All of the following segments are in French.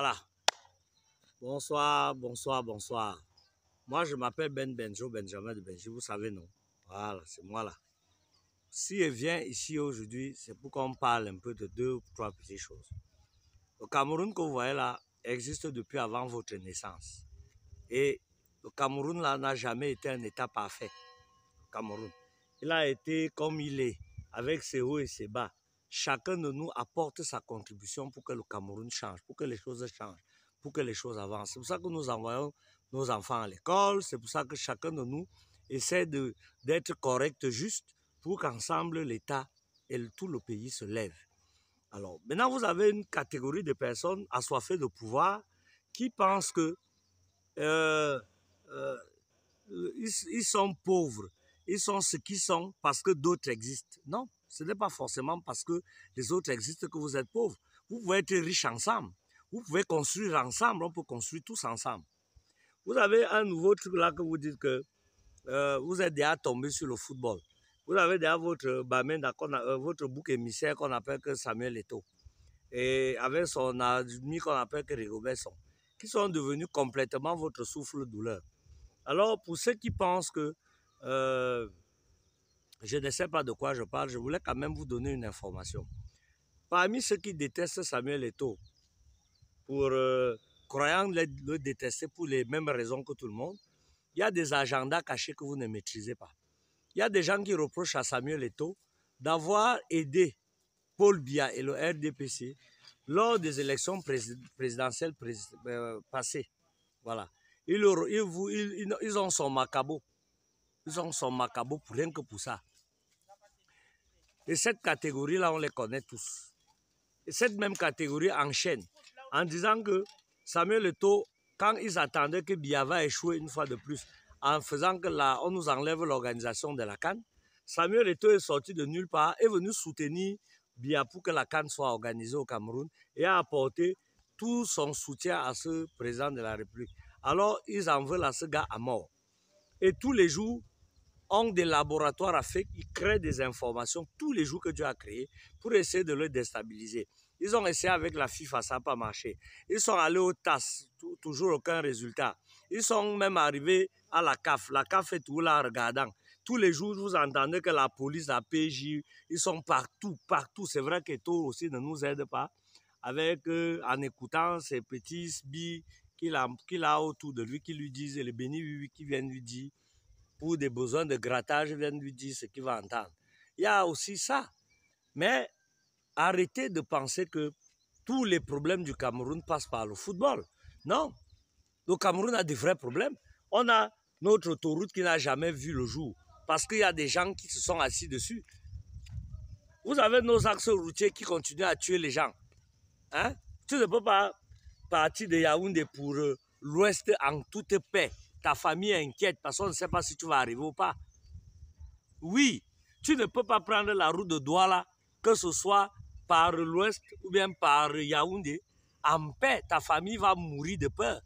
Voilà. Bonsoir, bonsoir, bonsoir. Moi, je m'appelle Benjo, Benjamin de Benji, vous savez, non? Voilà, c'est moi là. Si je viens ici aujourd'hui, c'est pour qu'on parle un peu de deux ou trois petites choses. Le Cameroun que vous voyez là existe depuis avant votre naissance. Et le Cameroun là n'a jamais été un État parfait. Le Cameroun. Il a été comme il est, avec ses hauts et ses bas. Chacun de nous apporte sa contribution pour que le Cameroun change, pour que les choses changent, pour que les choses avancent. C'est pour ça que nous envoyons nos enfants à l'école, c'est pour ça que chacun de nous essaie d'être correct, juste, pour qu'ensemble l'État et tout le pays se lèvent. Alors, maintenant vous avez une catégorie de personnes assoiffées de pouvoir qui pensent que ils sont pauvres. Ils sont ce qu'ils sont parce que d'autres existent. Non, ce n'est pas forcément parce que les autres existent que vous êtes pauvres. Vous pouvez être riches ensemble. Vous pouvez construire ensemble. On peut construire tous ensemble. Vous avez un nouveau truc là que vous dites que vous êtes déjà tombé sur le football. Vous avez déjà votre votre bouc émissaire qu'on appelle que Samuel Eto'o. Et avec son ami qu'on appelle que Rigobert Song, qui sont devenus complètement votre souffle-douleur. Alors, pour ceux qui pensent que je ne sais pas de quoi je parle, je voulais quand même vous donner une information. Parmi ceux qui détestent Samuel Eto'o, croyant le détester pour les mêmes raisons que tout le monde, il y a des agendas cachés que vous ne maîtrisez pas. Il y a des gens qui reprochent à Samuel Eto'o d'avoir aidé Paul Biya et le RDPC lors des élections présidentielles passées. Voilà. Ils ont son macabo. Ils ont son macabo pour rien que pour ça. Et cette catégorie-là, on les connaît tous. Et cette même catégorie enchaîne en disant que Samuel Eto'o, quand ils attendaient que Biya va échouer une fois de plus, en faisant que on nous enlève l'organisation de la CAN, Samuel Eto'o est sorti de nulle part, est venu soutenir Biya pour que la CAN soit organisée au Cameroun et a apporté tout son soutien à ce président de la République. Alors, ils en veulent à ce gars à mort. Et tous les jours, ont des laboratoires à faire, ils créent des informations tous les jours que Dieu a créé pour essayer de le déstabiliser. Ils ont essayé avec la FIFA, ça n'a pas marché. Ils sont allés au TAS, toujours aucun résultat. Ils sont même arrivés à la CAF. La CAF est tout là regardant. Tous les jours, vous entendez que la police, la PJ, ils sont partout, partout. C'est vrai qu'Eto'o aussi ne nous aide pas avec, en écoutant ces petits sbires qu'il a autour de lui, qui lui disent, et les bénis qui viennent lui dire, pour des besoins de grattage, viennent lui dire ce qu'il va entendre. Il y a aussi ça. Mais arrêtez de penser que tous les problèmes du Cameroun passent par le football. Non. Le Cameroun a des vrais problèmes. On a notre autoroute qui n'a jamais vu le jour parce qu'il y a des gens qui se sont assis dessus. Vous avez nos axes routiers qui continuent à tuer les gens. Hein? Tu ne peux pas partir de Yaoundé pour l'Ouest en toute paix. Ta famille est inquiète parce qu'on ne sait pas si tu vas arriver ou pas. Oui, tu ne peux pas prendre la route de Douala, que ce soit par l'ouest ou bien par Yaoundé, en paix. Ta famille va mourir de peur.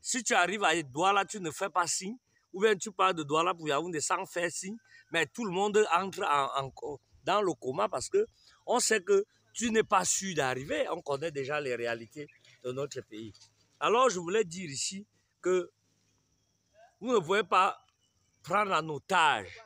Si tu arrives à Douala, tu ne fais pas signe, ou bien tu pars de Douala pour Yaoundé sans faire signe, mais tout le monde entre dans le coma parce qu'on sait que tu n'es pas sûr d'arriver. On connaît déjà les réalités de notre pays. Alors, je voulais dire ici que vous ne pouvez pas prendre en otage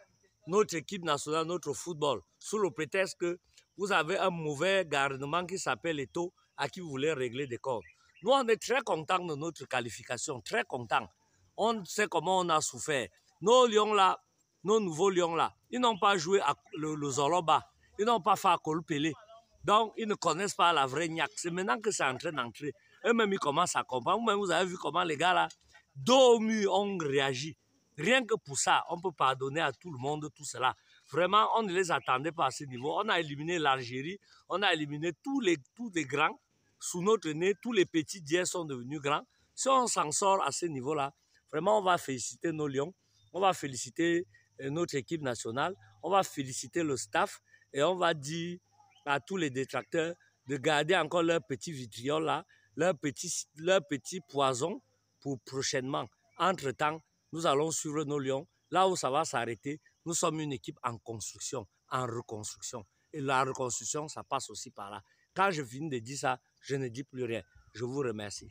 notre équipe nationale, notre football, sous le prétexte que vous avez un mauvais gouvernement qui s'appelle Eto'o à qui vous voulez régler des comptes. Nous, on est très contents de notre qualification, très contents. On sait comment on a souffert. Nos lions là, nos nouveaux lions là, ils n'ont pas joué à le Zoloba, ils n'ont pas fait à Kolpele. Donc, ils ne connaissent pas la vraie niaque. C'est maintenant que c'est en train d'entrer. Eux-mêmes, ils commencent à comprendre. Vous-même, vous avez vu comment les gars là, dos au mur, ont réagi. Rien que pour ça, on peut pardonner à tout le monde tout cela. Vraiment, on ne les attendait pas à ce niveau. On a éliminé l'Algérie, on a éliminé tous les grands. Sous notre nez, tous les petits dieux sont devenus grands. Si on s'en sort à ce niveau-là, vraiment, on va féliciter nos lions, on va féliciter notre équipe nationale, on va féliciter le staff et on va dire à tous les détracteurs de garder encore leur petit vitriol là, leur petit poison pour prochainement. Entre-temps, nous allons suivre nos lions. Là où ça va s'arrêter, nous sommes une équipe en construction, en reconstruction. Et la reconstruction, ça passe aussi par là. Quand je finis de dire ça, je ne dis plus rien. Je vous remercie.